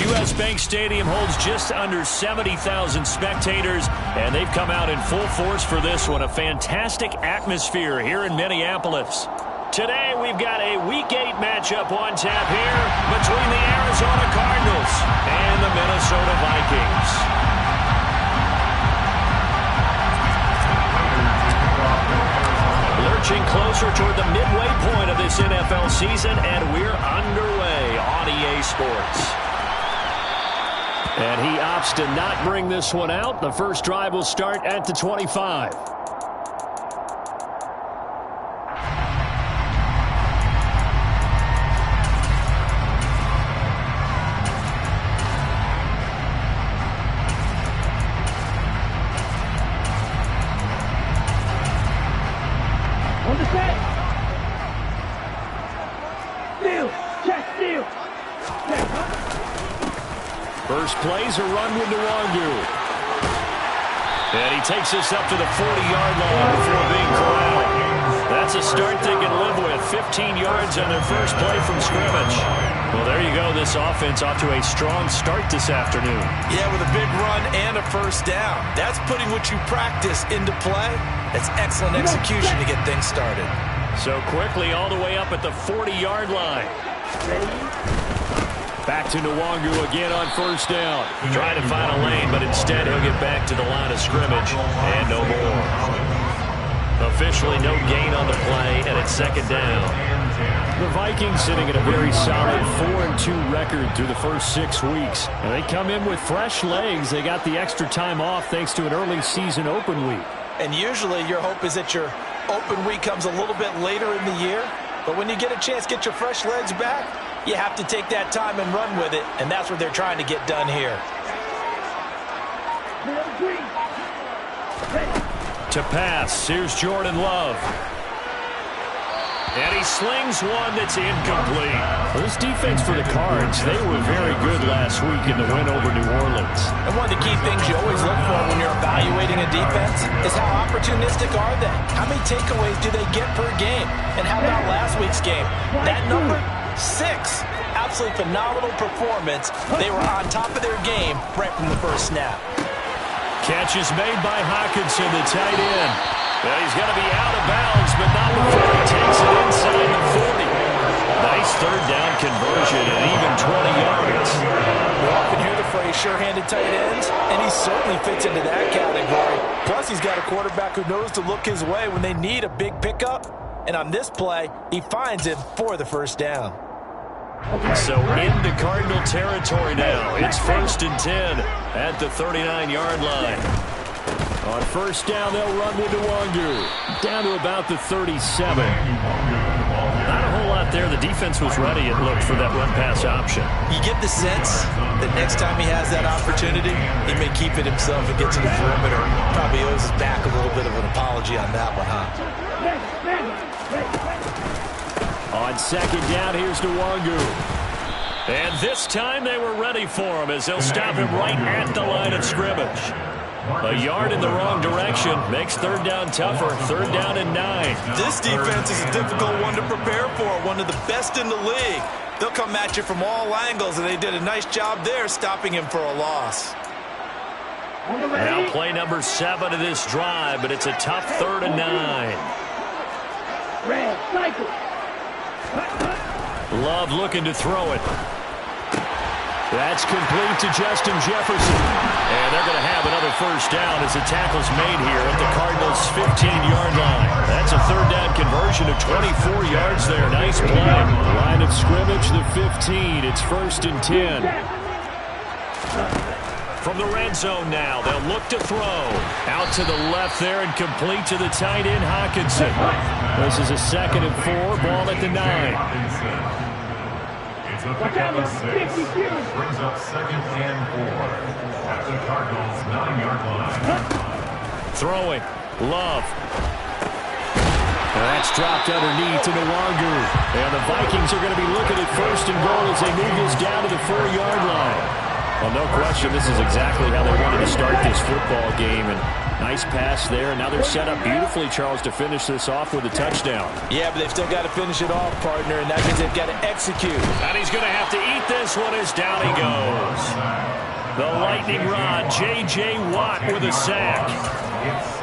U.S. Bank Stadium holds just under 70,000 spectators, and they've come out in full force for this one. A fantastic atmosphere here in Minneapolis. Today we've got a Week 8 matchup on tap here between the Arizona Cardinals and the Minnesota Vikings. Lurching closer toward the midway point of this NFL season, and we're underway on EA Sports. And he opts to not bring this one out. The first drive will start at the 25. First plays a run with Nwangu. And he takes this up to the 40-yard line before being corralled. That's a start they can live with. 15 yards on their first play from scrimmage. Well, there you go. This offense off to a strong start this afternoon. Yeah, with a big run and a first down. That's putting what you practice into play. That's excellent execution to get things started. So quickly all the way up at the 40-yard line. Back to Nwangu again on first down. Trying to find a lane, but instead he'll get back to the line of scrimmage. And no more. Officially no gain on the play, and it's second down. The Vikings sitting at a very solid 4-2 record through the first 6 weeks. And they come in with fresh legs. They got the extra time off thanks to an early season open week. And usually your hope is that your open week comes a little bit later in the year. But when you get a chance to get your fresh legs back, you have to take that time and run with it, and that's what they're trying to get done here. To pass, here's Jordan Love. And he slings one that's incomplete. Well, this defense for the Cards, they were very good last week in the win over New Orleans. And one of the key things you always look for when you're evaluating a defense is how opportunistic are they? How many takeaways do they get per game? And how about last week's game? That number? 6. Absolutely phenomenal performance. They were on top of their game right from the first snap. Catch is made by Hockenson, the tight end. Well, he's going to be out of bounds, but not before he takes it inside the 40. Nice third down conversion and even 20 yards. We often hear the phrase sure-handed tight ends, and he certainly fits into that category. Plus, he's got a quarterback who knows to look his way when they need a big pickup. And on this play, he finds him for the first down. So into Cardinal territory now. It's 1st and 10 at the 39-yard line. On first down, they'll run with Nwangu. Down to about the 37. Not a whole lot there. The defense was ready, it looked, for that run-pass option. You get the sense that next time he has that opportunity, he may keep it himself and get to the perimeter. Probably owes his back a little bit of an apology on that one, huh? On second down, here's Nwangu. And this time they were ready for him as they'll stop him right at the line of scrimmage. A yard in the wrong direction makes third down tougher. 3rd down and 9. This defense is a difficult one to prepare for. One of the best in the league. They'll come at you from all angles, and they did a nice job there stopping him for a loss. Now play number 7 of this drive, but it's a tough 3rd and 9. Love looking to throw it. That's complete to Justin Jefferson. And they're going to have another first down as the tackle's made here at the Cardinals' 15-yard line. That's a 3rd down conversion of 24 yards there. Nice play. Line of scrimmage, the 15. It's 1st and 10. From the red zone now, they'll look to throw. Out to the left there and complete to the tight end, Hockenson. This is a 2nd and 4, ball at the 9. Watch out, 6 brings up 2nd and 4 at the Cardinals' 9-yard line. Throwing, Love. That's dropped underneath to Nwangu. And the Vikings are going to be looking at 1st and goal as they move this down to the 4-yard line. Well, no question, this is exactly how they wanted to start this football game. And nice pass there. And now they're set up beautifully, Charles, to finish this off with a touchdown. Yeah, but they've still got to finish it off, partner, and that means they've got to execute. And he's going to have to eat this one as down he goes. The lightning rod, J.J. Watt with a sack.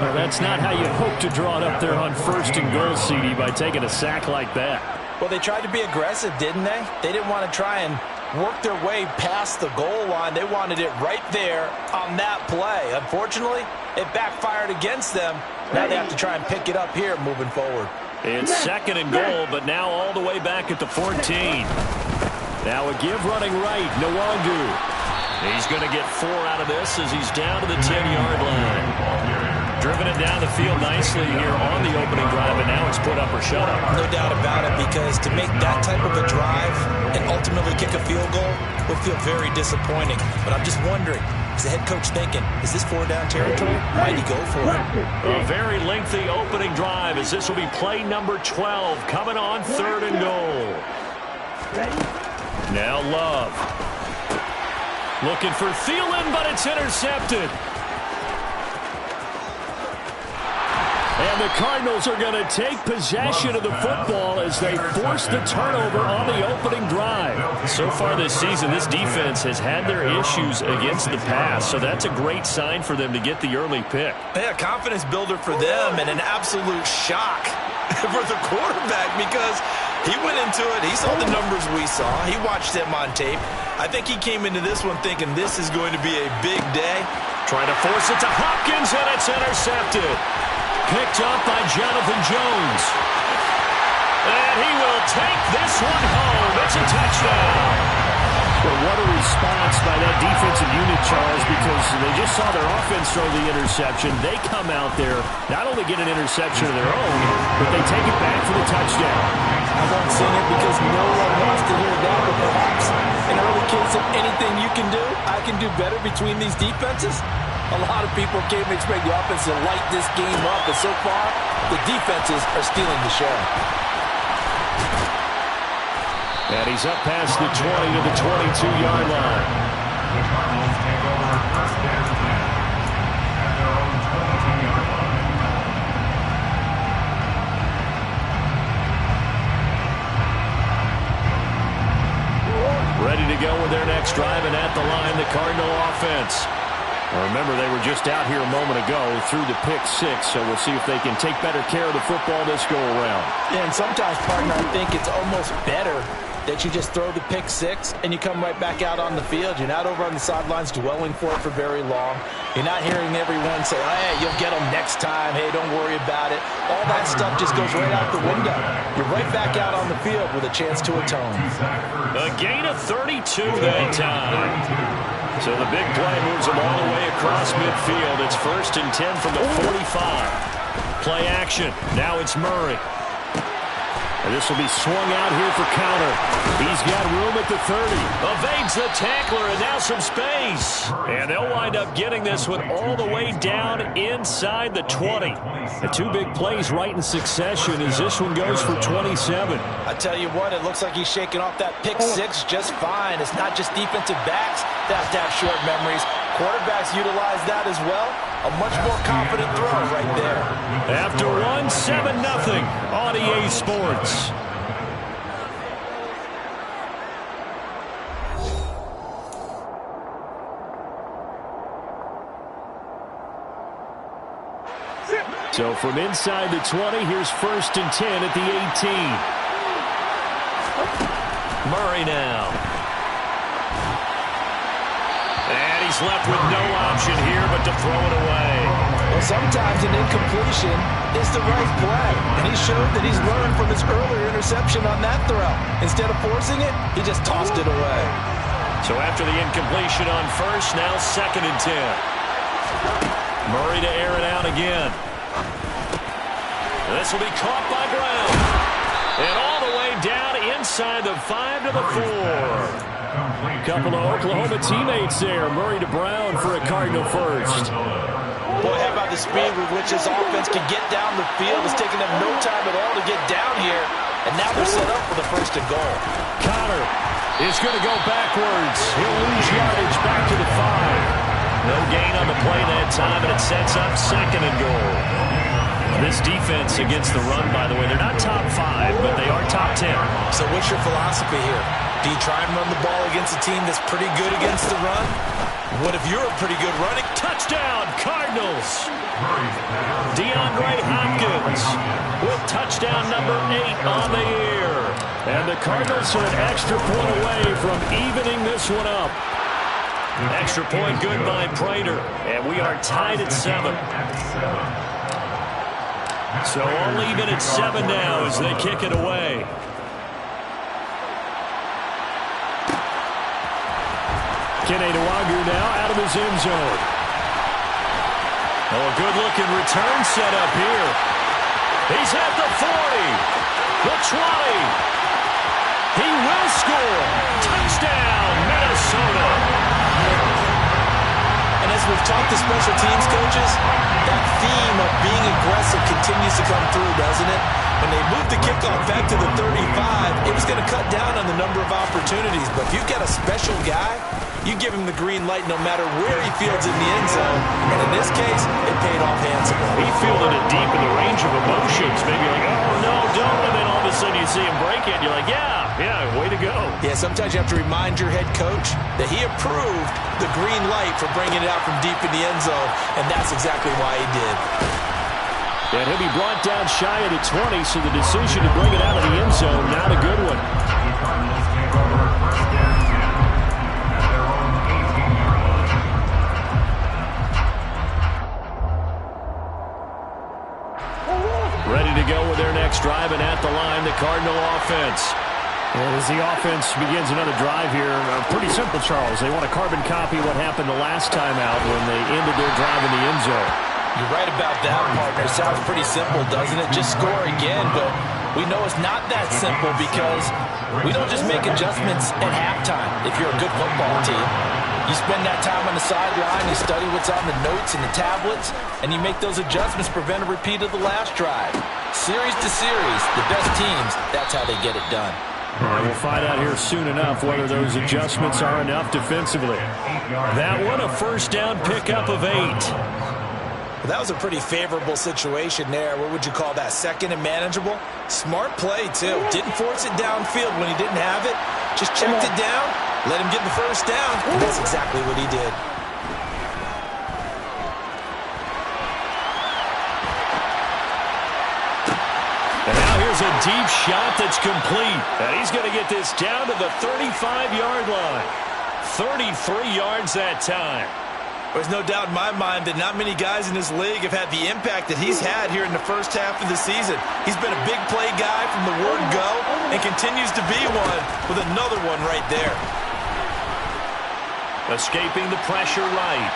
Well, that's not how you hope to draw it up there on 1st and goal, CD, by taking a sack like that. Well, they tried to be aggressive, didn't they? They didn't want to try and work their way past the goal line. They wanted it right there on that play. Unfortunately, it backfired against them. Now they have to try and pick it up here moving forward. It's 2nd and goal, but now all the way back at the 14. Now a give running right, Nwangu. He's going to get 4 out of this as he's down to the 10-yard line. Driven it down the field nicely here on the opening drive, and now it's put up or shut up. No doubt about it, because to make that type of a drive and ultimately kick a field goal would feel very disappointing. But I'm just wondering, is the head coach thinking, is this 4-down territory? Might he go for it? A very lengthy opening drive, as this will be play number 12 coming on 3rd and goal. Now Love. Looking for Thielen, but it's intercepted. And the Cardinals are going to take possession of the football as they force the turnover on the opening drive. So far this season, this defense has had their issues against the pass, so that's a great sign for them to get the early pick. Yeah, confidence builder for them, and an absolute shock for the quarterback, because he went into it. He saw the numbers we saw. He watched them on tape. I think he came into this one thinking this is going to be a big day. Trying to force it to Hopkins, and it's intercepted. Picked up by Jonathan Jones. And he will take this one home. It's a touchdown. Well, what a response by that defensive unit, Charles, because they just saw their offense throw the interception. They come out there, not only get an interception of their own, but they take it back for the touchdown. I won't sing it because no one wants to hear that, but perhaps in early case of anything you can do, I can do better between these defenses. A lot of people came to expect the offense to light this game up, but so far, the defenses are stealing the show. And he's up past the 20 to the 22-yard line. The Cardinals take over 1st and 10 at their own 22-yard line. Ready to go with their next drive, and at the line, the Cardinal offense. Remember, they were just out here a moment ago through the pick 6, so we'll see if they can take better care of the football this go-around. And sometimes, partner, I think it's almost better that you just throw the pick 6 and you come right back out on the field. You're not over on the sidelines dwelling for it for very long. You're not hearing everyone say, hey, you'll get them next time. Hey, don't worry about it. All that stuff just goes right out the window. You're right back out on the field with a chance to atone. A gain of 32 that time. So the big play moves them all the way across midfield. It's 1st and 10 from the 45. Play action. Now it's Murray. And this will be swung out here for counter. He's got room at the 30. Evades the tackler, and now some space. And they'll wind up getting this one all the way down inside the 20. The 2 big plays right in succession as this one goes for 27. I tell you what, it looks like he's shaking off that pick 6 just fine. It's not just defensive backs that have to have short memories. Quarterbacks utilize that as well. A much more confident throw right there. After 1, 7-0 on EA Sports. So from inside the 20, here's 1st and 10 at the 18. Murray now. And he's left with no option here but to throw it away. Well, sometimes an incompletion is the right play. And he showed that he's learned from his earlier interception on that throw. Instead of forcing it, he just tossed it away. So after the incompletion on 1st, now 2nd and 10. Murray to air it out again. This will be caught by Brown. And all the way down inside the 5 to the 4. Couple of Oklahoma teammates there. Murray to Brown for a Cardinal first. Boy, how about the speed with which this offense can get down the field? It's taking them no time at all to get down here. And now they're set up for the 1st and goal. Connor is going to go backwards. He'll lose yardage back to the 5. No gain on the play that time, and it sets up 2nd and goal. This defense against the run, by the way, they're not top 5, but they are top 10. So what's your philosophy here? Do you try and run the ball against a team that's pretty good against the run? What if you're a pretty good running? Touchdown, Cardinals. DeAndre Hopkins with touchdown number 8 on the year. And the Cardinals are an extra point away from evening this one up. Extra point good by Prater. And we are tied at 7. So all even at 7 now as they kick it away. Kenewagu now out of his end zone. Oh, a good-looking return set up here. He's at the 40, the 20. He will score. Touchdown, Minnesota. And as we've talked to special teams coaches, that theme of being aggressive continues to come through, doesn't it? When they moved the kickoff back to the 35, it was going to cut down on the number of opportunities. But if you've got a special guy, you give him the green light no matter where he fields in the end zone. And in this case, it paid off handsomely. He fielded it deep in the range of emotions. Maybe like, oh, no, don't. And then all of a sudden you see him break it. You're like, yeah, way to go. Yeah, sometimes you have to remind your head coach that he approved the green light for bringing it out from deep in the end zone. And that's exactly why he did. And he'll be brought down shy of the 20, so the decision to bring it out of the end zone, not a good one. Ready to go with their next drive, and at the line, the Cardinal offense. And as the offense begins another drive here, pretty simple, Charles. They want to carbon copy what happened the last time out when they ended their drive in the end zone. You're right about that, partner. Sounds pretty simple, doesn't it? Just score again, but we know it's not that simple because we don't just make adjustments at halftime if you're a good football team. You spend that time on the sideline, you study what's on the notes and the tablets, and you make those adjustments to prevent a repeat of the last drive. Series to series, the best teams, that's how they get it done. And we'll find out here soon enough whether those adjustments are enough defensively. That one, a first down pickup of 8. Well, that was a pretty favorable situation there. What would you call that? Second and manageable? Smart play, too. Didn't force it downfield when he didn't have it. Just checked it down, let him get the first down. And that's exactly what he did. And now here's a deep shot that's complete. And he's going to get this down to the 35-yard line. 33 yards that time. There's no doubt in my mind that not many guys in this league have had the impact that he's had here in the first half of the season. He's been a big play guy from the word go and continues to be one with another one right there. Escaping the pressure right.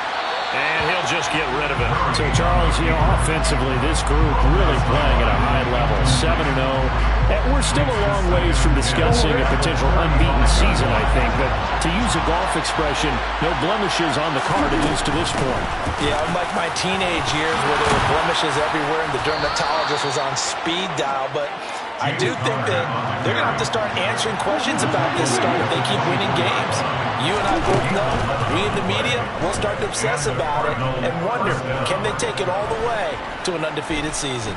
And he'll just get rid of it. So, Charles, offensively, this group really playing at a high level, 7-0. And we're still a long ways from discussing a potential unbeaten season, I think. But to use a golf expression, no blemishes on the card, at least to this point. Yeah, unlike my teenage years where there were blemishes everywhere and the dermatologist was on speed dial. But I do think that they're going to have to start answering questions about this start if they keep winning games. You and I both know, we in the media, we'll start to obsess about it and wonder, can they take it all the way to an undefeated season?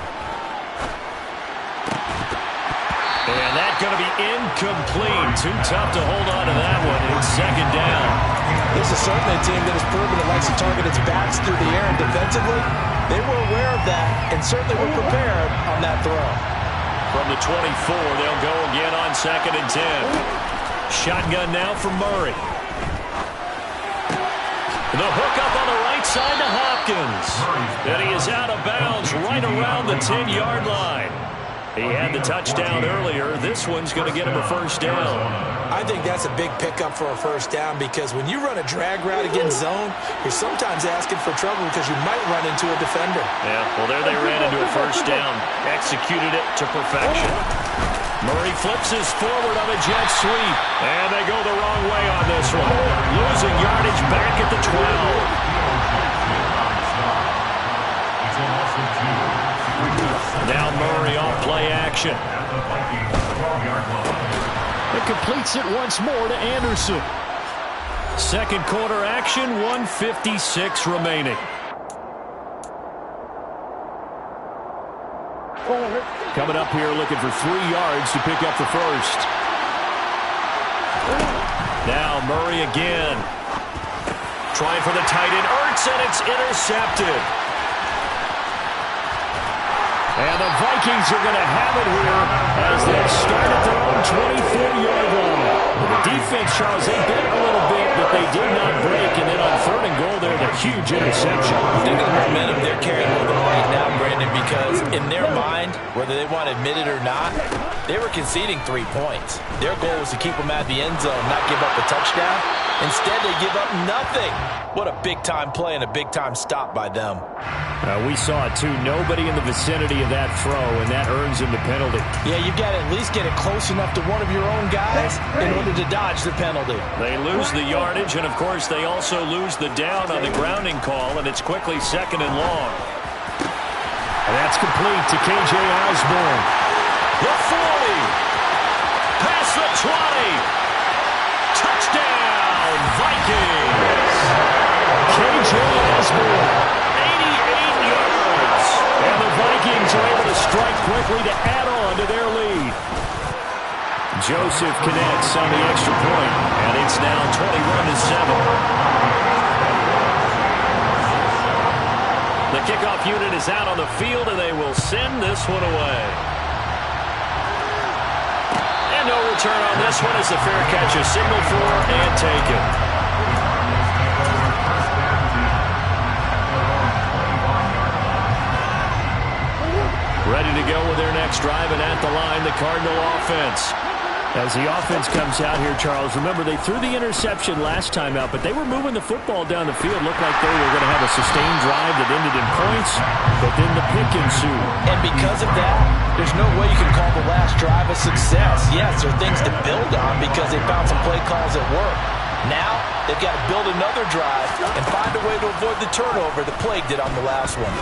And that's going to be incomplete. Too tough to hold on to that one. It's second down. This is certainly a team that has proven it likes to target its backs through the air, and defensively, they were aware of that and certainly were prepared on that throw. From the 24, they'll go again on 2nd and 10. Shotgun now for Murray. The hook up on the right side to Hopkins. And he is out of bounds right around the 10-yard line. He had the touchdown earlier. This one's going to get him a first down. I think that's a big pickup for a first down because when you run a drag route against zone, you're sometimes asking for trouble because you might run into a defender. Yeah, well, there they ran into a first down. Executed it to perfection. Murray flips his forward on a jet sweep. And they go the wrong way on this one. Losing yardage back at the 12. Now Murray off play action. It completes it once more to Anderson. Second quarter action, 1:56 remaining. Coming up here looking for 3 yards to pick up the first. Now Murray again. trying for the tight end. Ertz, and it's intercepted. And the Vikings are going to have it here as they start at their own 24-yard line. The defense, Charles, they bit a little bit, but they did not break. And then on 3rd and goal there, the huge interception. Think of the momentum they're carrying with them right now, Brandon, because in their mind, whether they want to admit it or not, they were conceding 3 points. Their goal was to keep them at the end zone, not give up a touchdown. Instead, they give up nothing. What a big-time play and a big-time stop by them. We saw it, too. Nobody in the vicinity of that throw, and that earns him the penalty. Yeah, you've got to at least get it close enough to one of your own guys in order to dodge the penalty. They lose the yardage, and, of course, they also lose the down on the grounding call, and it's quickly 2nd and long. And that's complete to K.J. Osborne. The 40. Past the 20. Touchdown, Vikings. K.J. Osborne. 88 yards. And the Vikings are able to strike quickly to add on to their lead. Joseph connects on the extra point, and it's now 21-7. The kickoff unit is out on the field, and they will send this one away. And no return on this one as the fair catch is signaled for and taken. Ready to go with their next drive, and at the line, the Cardinal offense. As the offense comes out here, Charles, remember they threw the interception last time out, but they were moving the football down the field. Looked like they were going to have a sustained drive that ended in points, but then the pick ensued. And because of that, there's no way you can call the last drive a success. Yes, there are things to build on because they found some play calls that work. Now, they've got to build another drive and find a way to avoid the turnover the plague did on the last one.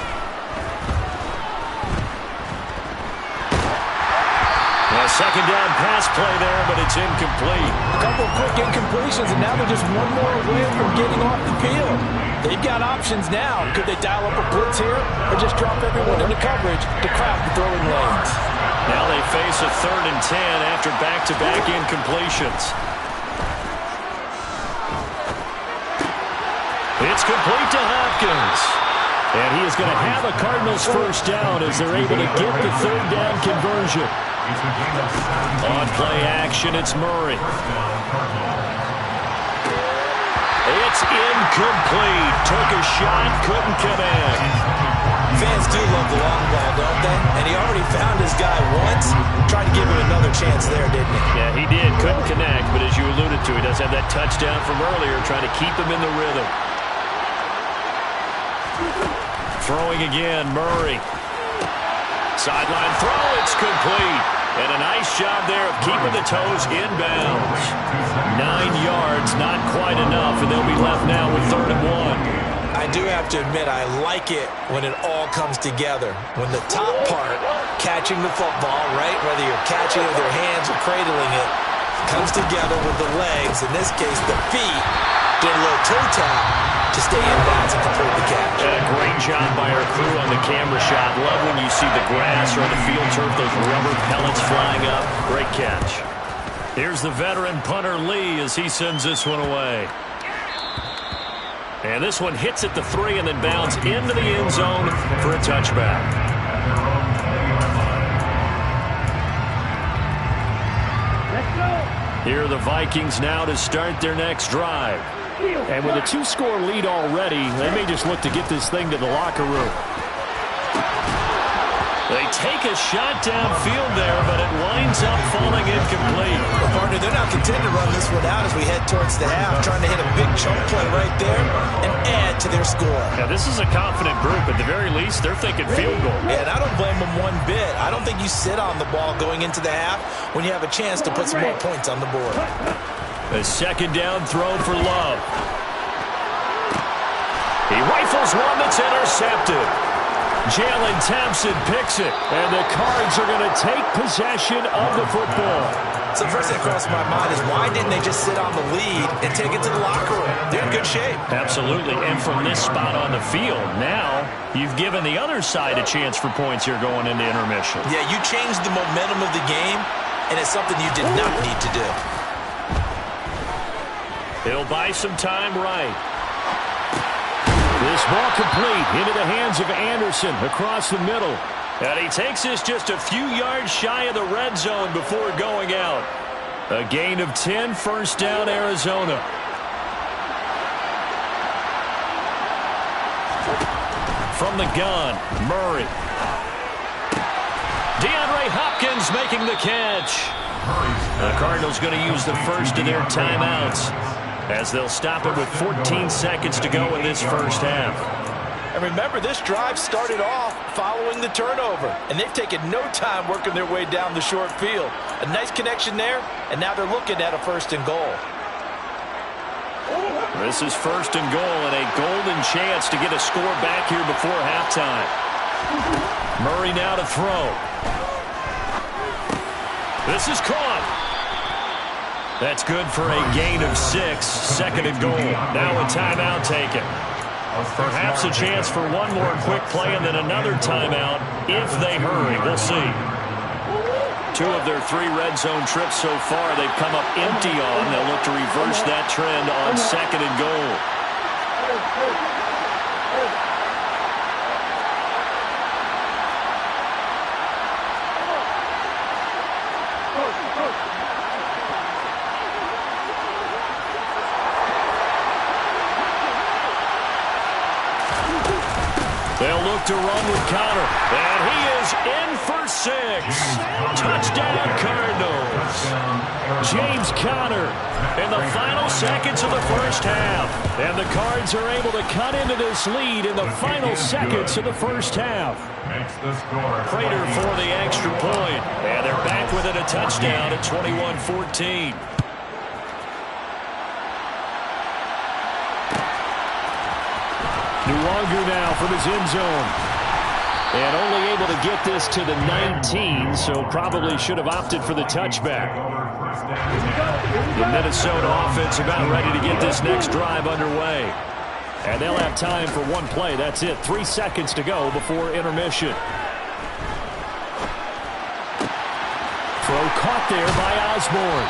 Second down pass play there, but it's incomplete. A couple of quick incompletions, and now they're just one more away from getting off the field. They've got options now. Could they dial up a blitz here or just drop everyone into coverage to crowd the throwing lanes? Now they face a 3rd and 10 after back-to-back incompletions. It's complete to Hopkins. And he is going to have a Cardinals first down as they're able to get the 3rd down conversion. On play action, it's Murray. It's incomplete. Took a shot, couldn't connect. Fans do love the long ball, don't they? And he already found his guy once. Tried to give him another chance there, didn't he? Yeah, he did. Couldn't connect, but as you alluded to, he does have that touchdown from earlier, trying to keep him in the rhythm. Throwing again, Murray. Sideline throw, it's complete. And a nice job there of keeping the toes inbounds. 9 yards, not quite enough, and they'll be left now with 3rd and 1. I do have to admit, I like it when it all comes together. When the top part, catching the football, right, whether you're catching it with your hands or cradling it, comes together with the legs, in this case the feet, did a little toe tap to stay in bounds and complete the catch. And a great job by our crew on the camera shot. Love when you see the grass or the field turf, those rubber pellets flying up. Great catch. Here's the veteran punter Lee as he sends this one away. And this one hits at the 3 and then bounds into the end zone for a touchback. Here are the Vikings now to start their next drive. And with a 2-score lead already, they may just look to get this thing to the locker room. They take a shot downfield there, but it winds up falling incomplete. Well, partner, they're not content to run this one out as we head towards the half, trying to hit a big chunk play right there and add to their score. Now, this is a confident group. At the very least, they're thinking field goal. Yeah, and I don't blame them one bit. I don't think you sit on the ball going into the half when you have a chance to put some more points on the board. A second down throw for Love. He rifles one that's intercepted. Jalen Thompson picks it, and the Cards are going to take possession of the football. So the first thing that crossed my mind is why didn't they just sit on the lead and take it to the locker room? They're in good shape. Absolutely, and from this spot on the field, now you've given the other side a chance for points here going into intermission. Yeah, you changed the momentum of the game, and it's something you did not need to do. He'll buy some time right. This ball complete into the hands of Anderson across the middle. And he takes this just a few yards shy of the red zone before going out. A gain of 10, first down, Arizona. From the gun, Murray. DeAndre Hopkins making the catch. The Cardinals going to use the first of their timeouts as they'll stop it with 14 seconds to go in this first half. And remember, this drive started off following the turnover, and they've taken no time working their way down the short field. A nice connection there, and now they're looking at a first and goal. This is first and goal and a golden chance to get a score back here before halftime. Murray now to throw. This is caught. That's good for a gain of 6, second and goal. Now a timeout taken. Perhaps a chance for one more quick play and then another timeout if they hurry. We'll see. 2 of their 3 red zone trips so far they've come up empty on. They'll look to reverse that trend on second and goal. They'll look to run with Connor. And he is in for 6. Touchdown, Cardinals. James Conner in the final seconds of the first half. And the Cards are able to cut into this lead in the final seconds of the first half. Prater for the extra point. And they're back within a touchdown at 21-14. Nuwanger now from his end zone. And only able to get this to the 19, so probably should have opted for the touchback. The Minnesota offense about ready to get this next drive underway. And they'll have time for one play. That's it. 3 seconds to go before intermission. Throw caught there by Osborne.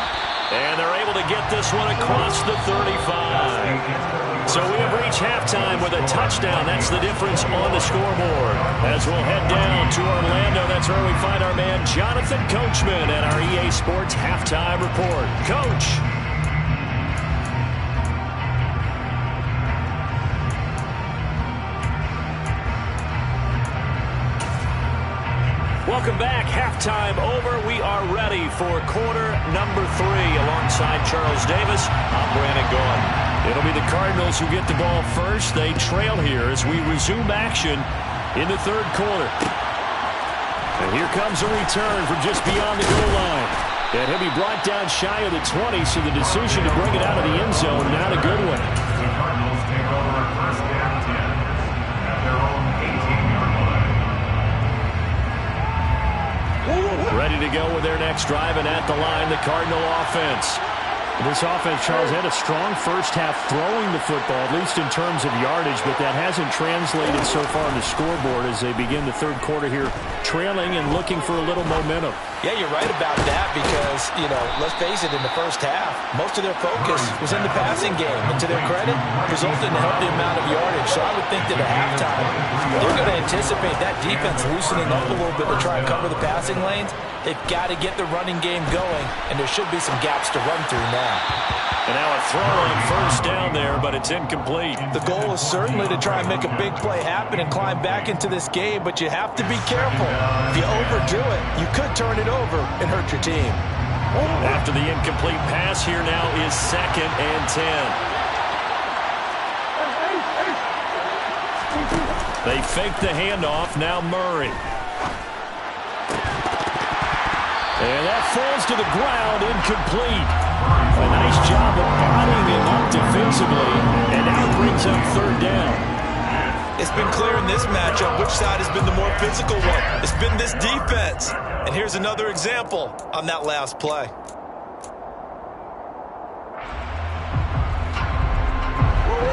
And they're able to get this one across the 35. So we have reached halftime with a touchdown. That's the difference on the scoreboard. As we'll head down to Orlando, that's where we find our man Jonathan Coachman at our EA Sports Halftime Report. Coach. Welcome back. Halftime over. We are ready for quarter number 3. Alongside Charles Davis, I'm Brandon Gaudin. It'll be the Cardinals who get the ball first. They trail here as we resume action in the third quarter. And here comes a return from just beyond the goal line. And he'll be brought down shy of the 20, so the decision to bring it out of the end zone, not a good one. The Cardinals take over first and 10 at their own 18-yard line. Ready to go with their next drive, and at the line, the Cardinal offense. This offense, Charles, had a strong first half throwing the football, at least in terms of yardage, but that hasn't translated so far on the scoreboard as they begin the third quarter here, trailing and looking for a little momentum. Yeah, you're right about that because, let's face it, in the first half, most of their focus was in the passing game. And to their credit, resulted in a healthy amount of yardage. So I would think that at halftime, they're going to anticipate that defense loosening up a little bit to try and cover the passing lanes. They've got to get the running game going, and there should be some gaps to run through now. And now a throw on first down there, but it's incomplete. The goal is certainly to try and make a big play happen and climb back into this game, but you have to be careful. If you overdo it, you could turn it over and hurt your team. After the incomplete pass, here now is second and 10. They fake the handoff, now Murray. And that falls to the ground, incomplete. A nice job of bodying him up defensively, and now brings up third down. It's been clear in this matchup which side has been the more physical one. It's been this defense. And here's another example on that last play.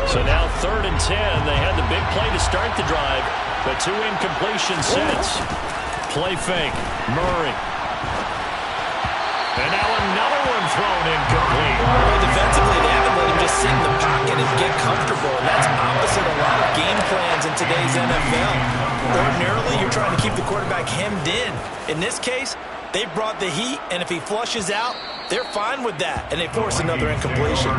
So now third and 10. They had the big play to start the drive, but 2 incompletions since. Play fake, Murray. And now another one thrown incomplete. Well, defensively, they haven't let him just sit in the pocket and get comfortable. And that's opposite a lot of game today's NFL. Ordinarily, you're trying to keep the quarterback hemmed in. In this case, they brought the heat, and if he flushes out, they're fine with that, and they force another incompletion.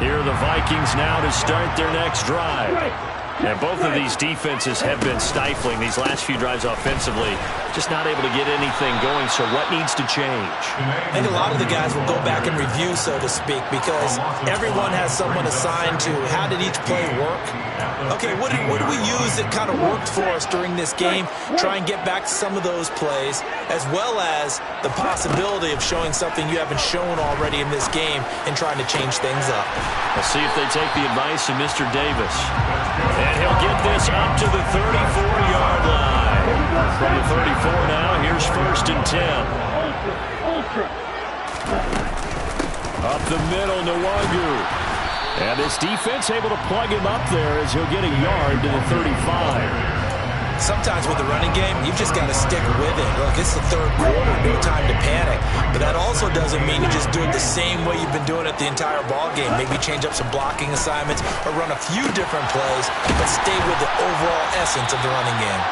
Here are the Vikings now to start their next drive. And both of these defenses have been stifling these last few drives offensively. Just not able to get anything going, so what needs to change? I think a lot of the guys will go back and review, so to speak, because everyone has someone assigned to how did each play work. Okay, what did we use that kind of worked for us during this game? Try and get back to some of those plays, as well as the possibility of showing something you haven't shown already in this game and trying to change things up. We'll see if they take the advice of Mr. Davis. And he'll get this up to the 34-yard line. From the 34 now, here's 1st and 10. Up the middle, Nwangu. And this defense able to plug him up there as he'll get a yard to the 35. Sometimes with the running game, you've just got to stick with it. Look, it's the third quarter, no time to panic. But that also doesn't mean you just do it the same way you've been doing it the entire ball game. Maybe change up some blocking assignments or run a few different plays, but stay with the overall essence of the running game.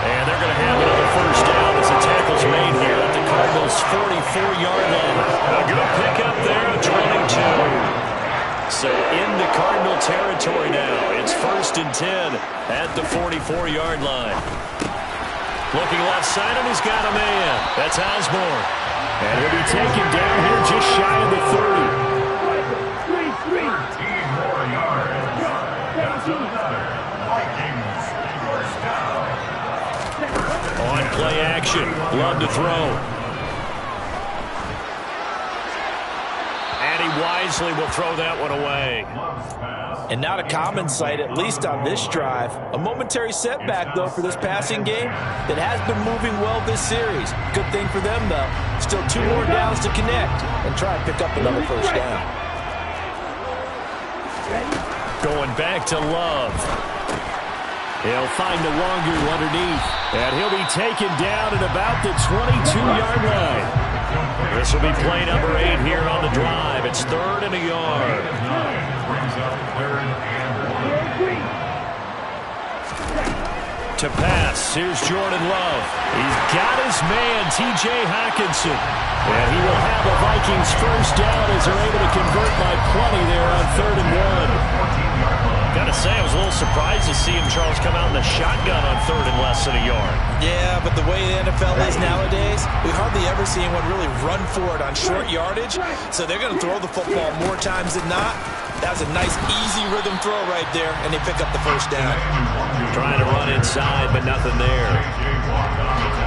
And they're going to have another 1st down as the tackle's made here at the Cardinals' 44-yard line. A good pickup there, 22. So into Cardinal territory now. It's 1st and 10 at the 44-yard line. Looking left side, and he's got a man. That's Osborne. And he'll be taken down here just shy of the 30. 13 more yards. That's another Vikings first down. On play action. Love to throw. Wisely will throw that one away. And not a common sight, at least on this drive. A momentary setback, though, for this passing game that has been moving well this series. Good thing for them, though. Still 2 more downs to connect and try and pick up another 1st down. Going back to Love. He'll find Nwangu underneath. And he'll be taken down at about the 22-yard line. This will be play number 8 here on the drive. It's 3rd and a yard. To pass, here's Jordan Love. He's got his man, T.J. Hockenson. And he will have a Vikings 1st down as they're able to convert by plenty there on 3rd and 1. Gotta say, I was a little surprised to see him, Charles, come out in the shotgun on 3rd and less than a yard. Yeah, but the way the NFL is nowadays, we hardly ever see anyone really run for it on short yardage. So they're going to throw the football more times than not. That was a nice, easy rhythm throw right there, and they pick up the 1st down. Trying to run inside, but nothing there.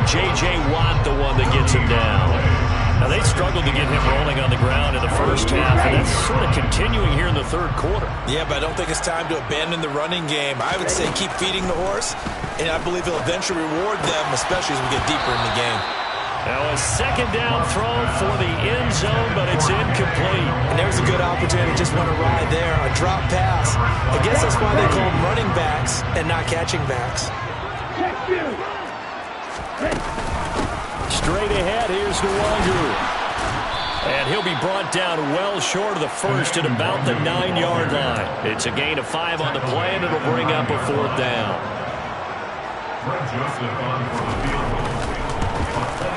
J.J. Watt, the one that gets him down. Now, they struggled to get him rolling on the ground in the 1st half, and that's sort of continuing here in the 3rd quarter. Yeah, but I don't think it's time to abandon the running game. I would say keep feeding the horse, and I believe he'll eventually reward them, especially as we get deeper in the game. Now, a 2nd down throw for the end zone, but it's incomplete. And there's a good opportunity. Just want to ride there. A drop pass. I guess that's why they call them running backs and not catching backs. Straight ahead, here's Nwangu. And he'll be brought down well short of the 1st at about the 9-yard line. It's a gain of 5 on the play, and it'll bring up a 4th down.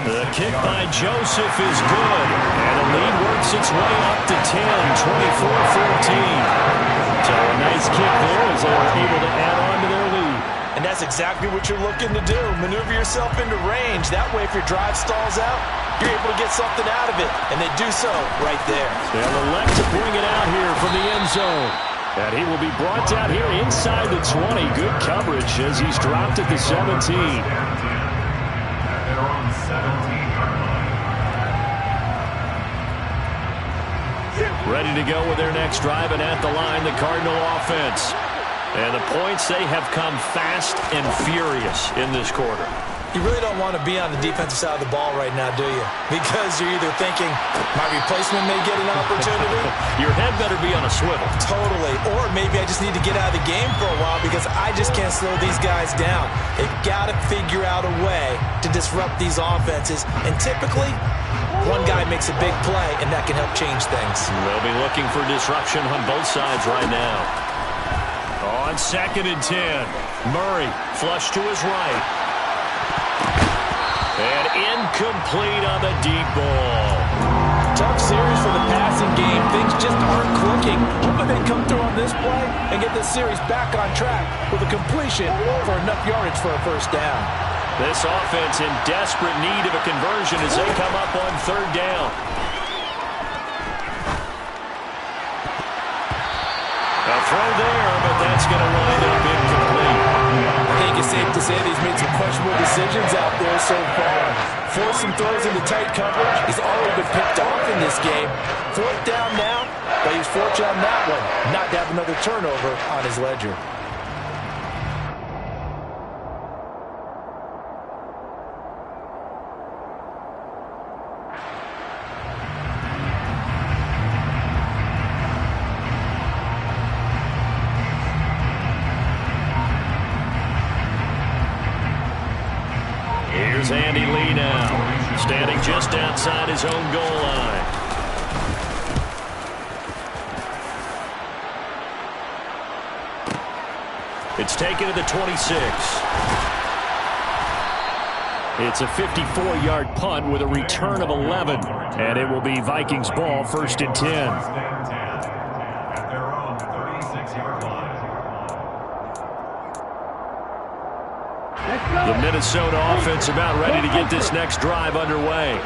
The kick by Joseph is good. And the lead works its way up to 10, 24-14. So a nice kick there as they were able to add on to their lead. And that's exactly what you're looking to do. Maneuver yourself into range. That way, if your drive stalls out, you're able to get something out of it. And they do so right there. They'll elect to bring it out here from the end zone. And he will be brought down here inside the 20. Good coverage as he's dropped at the 17. Ready to go with their next drive, and at the line, the Cardinal offense. And the points, they have come fast and furious in this quarter. You really don't want to be on the defensive side of the ball right now, do you? Because you're either thinking, my replacement may get an opportunity. Your head better be on a swivel. Totally. Or maybe I just need to get out of the game for a while because I just can't slow these guys down. They've got to figure out a way to disrupt these offenses. And typically, One guy makes a big play, and that can help change things. They'll be looking for disruption on both sides right now. On 2nd and 10, Murray flush to his right. And incomplete on the deep ball. Tough series for the passing game. Things just aren't clicking. Hoping they come through on this play and get this series back on track with a completion for enough yardage for a first down. This offense in desperate need of a conversion as they come up on 3rd down. A throw there, but that's going to wind up incomplete. I think it's safe to say that he's made some questionable decisions out there so far. Forced some throws into tight coverage. He's already been picked off in this game. 4th down now, but he's fortunate on that one not to have another turnover on his ledger. Here's Andy Lee now, standing just outside his own goal line. It's taken to the 26. It's a 54-yard punt with a return of 11. And it will be Vikings ball, 1st and 10. At their own 36-yard line. The Minnesota offense about ready to get this next drive underway.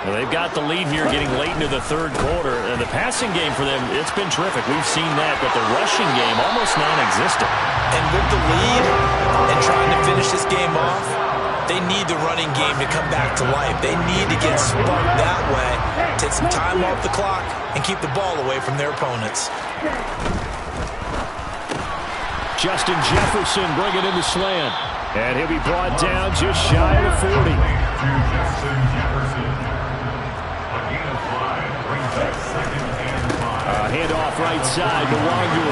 Well, they've got the lead here getting late into the 3rd quarter. And the passing game for them, it's been terrific. We've seen that, but the rushing game almost non-existent. And with the lead and trying to finish this game off, they need the running game to come back to life. They need to get sparked that way, take some time off the clock, and keep the ball away from their opponents. Justin Jefferson bringing in the slant. And he'll be brought down just shy of the 40. To Justin Jefferson. A gain of 5 brings up 2nd and 5. Handoff right side to Wangu.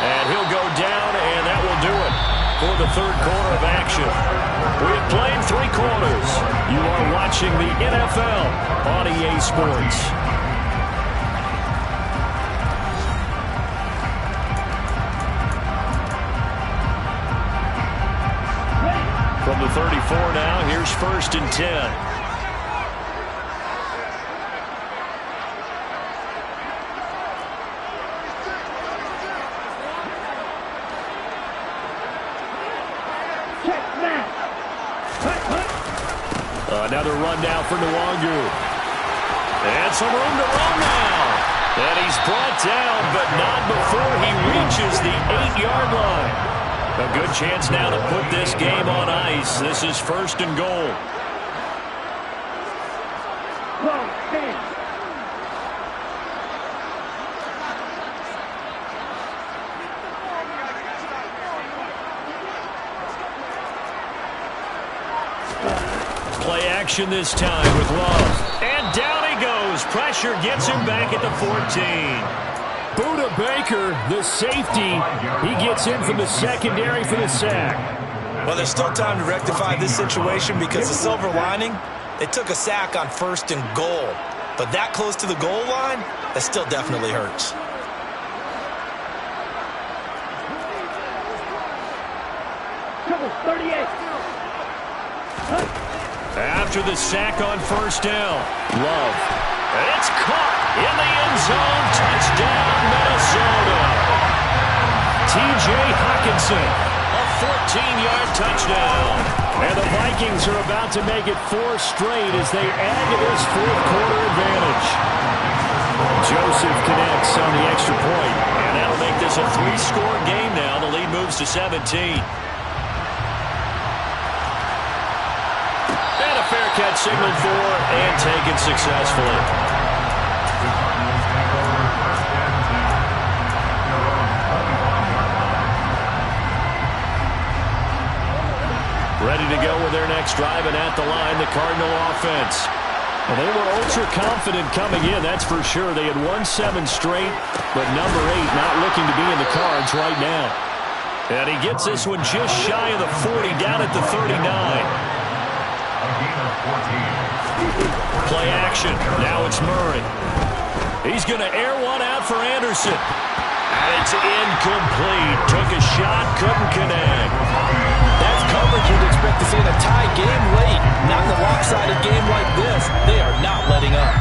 And he'll go down, and that will do it for the 3rd quarter of action. We have played 3 quarters. You are watching the NFL on EA Sports. From the 34 now, here's 1st and 10. Another run down for Nwangu. And some room to run now. And he's brought down, but not before he reaches the 8-yard line. A good chance now to put this game on ice. This is 1st and goal. Play action this time with Love. And down he goes. Pressure gets him back at the 14. Buda Baker, the safety, he gets in from the secondary for the sack. Well, there's still time to rectify this situation because the silver lining, they took a sack on 1st and goal. But that close to the goal line, that still definitely hurts. After the sack on 1st down, Love. And it's caught in the end zone. Touchdown, Minnesota. T.J. Hockenson, a 14-yard touchdown. And the Vikings are about to make it 4 straight as they add to this 4th quarter advantage. Joseph connects on the extra point. And that'll make this a 3-score game now. The lead moves to 17. Fair catch signaled for and taken successfully. Ready to go with their next drive, and at the line, the Cardinal offense. Well, they were ultra confident coming in, that's for sure. They had won 7 straight, but number 8 not looking to be in the cards right now. And he gets this one just shy of the 40, down at the 39. A gain of 14. Play action. Now it's Murray. He's going to air one out for Anderson. And it's incomplete. Took a shot, couldn't connect. That's coverage you'd expect to see in a tie game late. Not in a lopsided game like this. They are not letting up.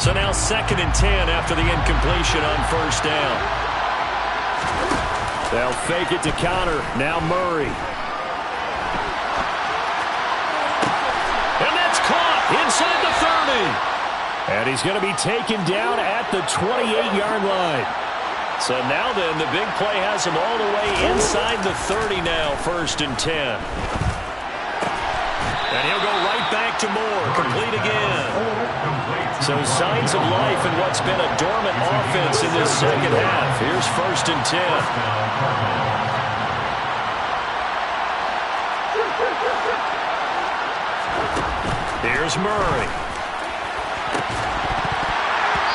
So now 2nd and 10 after the incompletion on first down. They'll fake it to counter. Now Murray. And that's caught inside the 30. And he's going to be taken down at the 28-yard line. So now then, the big play has him all the way inside the 30 now, 1st and 10. And he'll go right back to Moore, complete again. So signs of life in what's been a dormant offense in this second half. Here's 1st and 10. Here's Murray.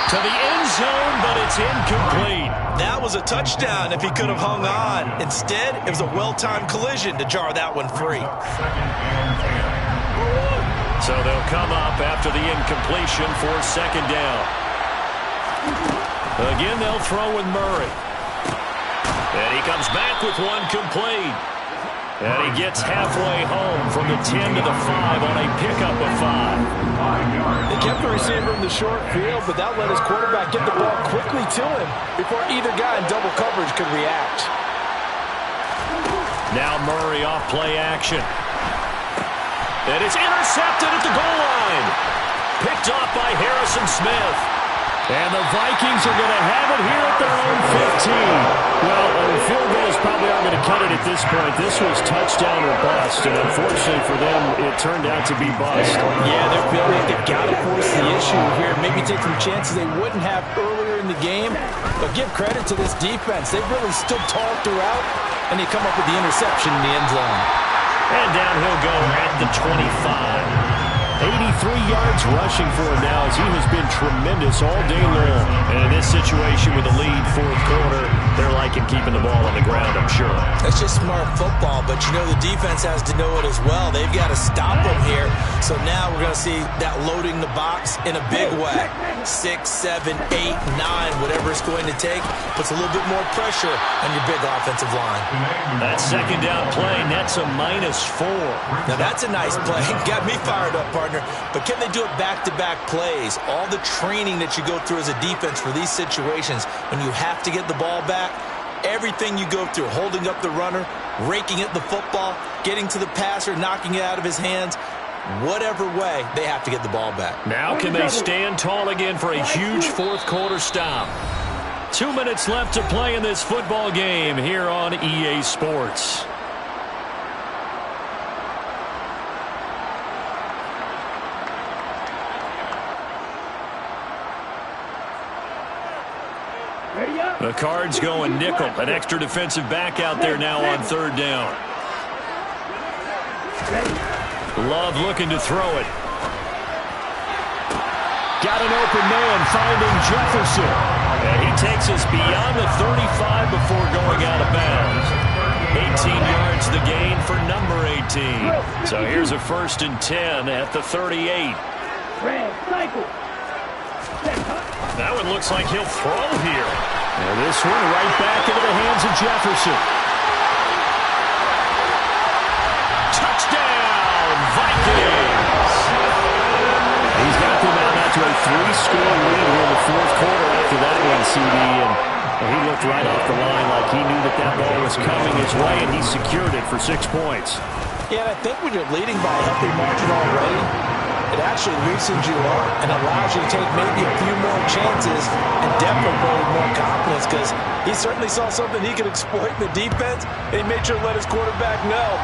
To the end zone, but it's incomplete. That was a touchdown if he could have hung on. Instead, it was a well-timed collision to jar that one free. So they'll come up after the incompletion for 2nd down. Again, they'll throw with Murray. And he comes back with one complete. And he gets halfway home from the 10 to the 5 on a pickup of 5. They kept the receiver in the short field, but that let his quarterback get the ball quickly to him before either guy in double coverage could react. Now Murray off play action. And it's intercepted at the goal line. Picked off by Harrison Smith. And the Vikings are going to have it here at their own 15. Well, the field goals probably aren't going to cut it at this point. This was touchdown or bust, and unfortunately for them, it turned out to be bust. Yeah, they're feeling like they've got to force the issue here. Maybe take some chances they wouldn't have earlier in the game. But give credit to this defense. They've really stood tall throughout, and they come up with the interception in the end zone. And down he'll go at the 25. 83 yards rushing for him now as he has been tremendous all day long. And in this situation with the lead 4th quarter, they're liking keeping the ball on the ground, I'm sure. That's just smart football, but you know the defense has to know it as well. They've got to stop them here. So now we're going to see that loading the box in a big way. 6, 7, 8, 9, whatever it's going to take, puts a little bit more pressure on your big offensive line. That 2nd down play nets a -4. Now that's a nice play. Got me fired up, partner. But can they do it back-to-back plays? All the training that you go through as a defense for these situations, when you have to get the ball back, everything you go through, holding up the runner, raking at the football, getting to the passer, knocking it out of his hands, whatever way, they have to get the ball back. Now can they stand tall again for a huge 4th quarter stop? 2 minutes left to play in this football game here on EA Sports. The Cards going nickel. An extra defensive back out there now on 3rd down. Love looking to throw it. Got an open man finding Jefferson. And he takes us beyond the 35 before going out of bounds. 18 yards the gain for number 18. So here's a 1st and 10 at the 38. That one looks like he'll throw here. And this one right back into the hands of Jefferson. Touchdown, Vikings! He's got them out to a 3-score lead here in the 4th quarter after that one, CD. And he looked right off the line like he knew that that ball was coming his way, and he secured it for 6 points. Yeah, I think when you're leading by a healthy margin already, it actually loosens you up and allows you to take maybe a few more chances and definitely build more confidence because he certainly saw something he could exploit in the defense, and he made sure to let his quarterback know,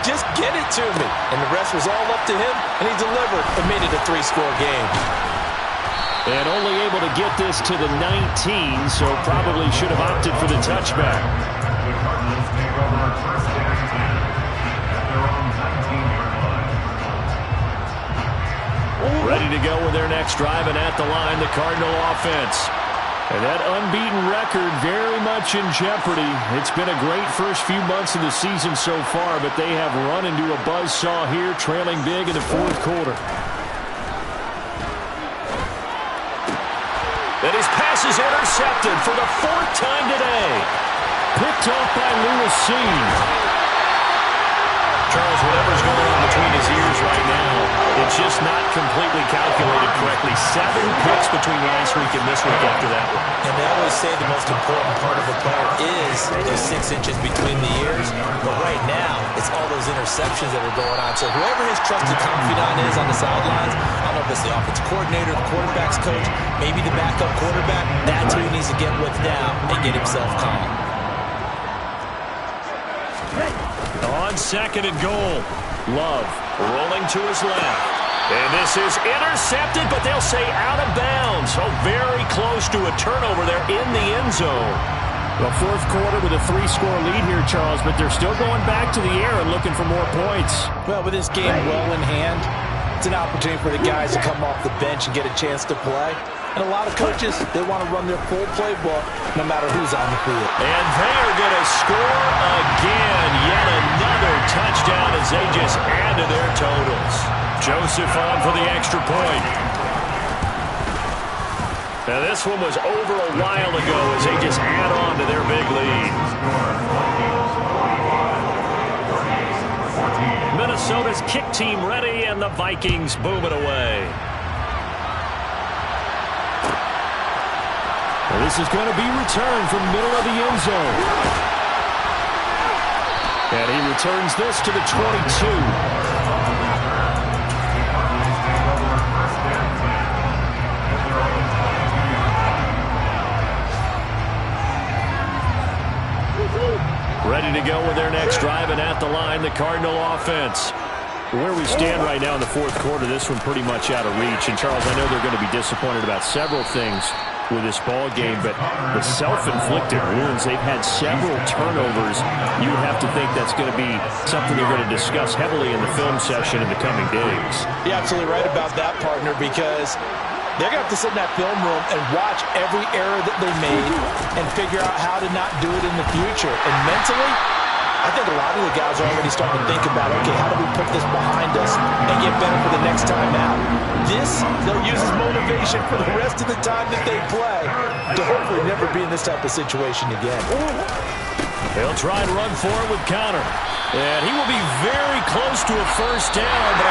just get it to me. And the rest was all up to him, and he delivered and made it a 3-score game. And only able to get this to the 19, so probably should have opted for the touchback. The Cardinals take over 1st and 10 at their own 19-yard line. Ready to go with their next drive, and at the line, the Cardinal offense. And that unbeaten record very much in jeopardy. It's been a great first few months of the season so far, but they have run into a buzzsaw here, trailing big in the fourth quarter. And his pass is intercepted for the fourth time today. Picked off by Lewis Seen. Charles, whatever's going on between his ears right now, it's just not completely calculated correctly. 7 picks between last week and this week after that one. And they always say the most important part of a player is those 6 inches between the ears. But right now, it's all those interceptions that are going on. So whoever his trusted confidant is on the sidelines, I don't know if it's the offensive coordinator, the quarterback's coach, maybe the backup quarterback, that's who he needs to get with now and get himself calm. On second and goal, Love rolling to his left. And this is intercepted, but they'll say out of bounds. So very close to a turnover there in the end zone. Well, fourth quarter with a 3-score lead here, Charles, but they're still going back to the air and looking for more points. Well, with this game well in hand, it's an opportunity for the guys to come off the bench and get a chance to play. And a lot of coaches, they want to run their full playbook no matter who's on the field. And they are going to score again. Yet another touchdown as they just add to their totals. Joseph on for the extra point. Now this one was over a while ago as they just add on to their big lead. Minnesota's kick team ready, and the Vikings boom it away. Well, this is going to be returned from the middle of the end zone. And he returns this to the 22. Ready to go with their next drive, and at the line, the Cardinal offense. Where we stand right now in the fourth quarter, this one pretty much out of reach. And, Charles, I know they're going to be disappointed about several things with this ball game, but the self-inflicted wounds, they've had several turnovers. You would have to think that's going to be something they're going to discuss heavily in the film session in the coming days. You're absolutely right about that, partner, because they're going to have to sit in that film room and watch every error that they made and figure out how to not do it in the future. And mentally, I think a lot of the guys are already starting to think about, okay, how do we put this behind us and get better for the next time out? This, they'll use as motivation for the rest of the time that they play to hopefully never be in this type of situation again. They'll try and run for it with counter. And he will be very close to a first down, but I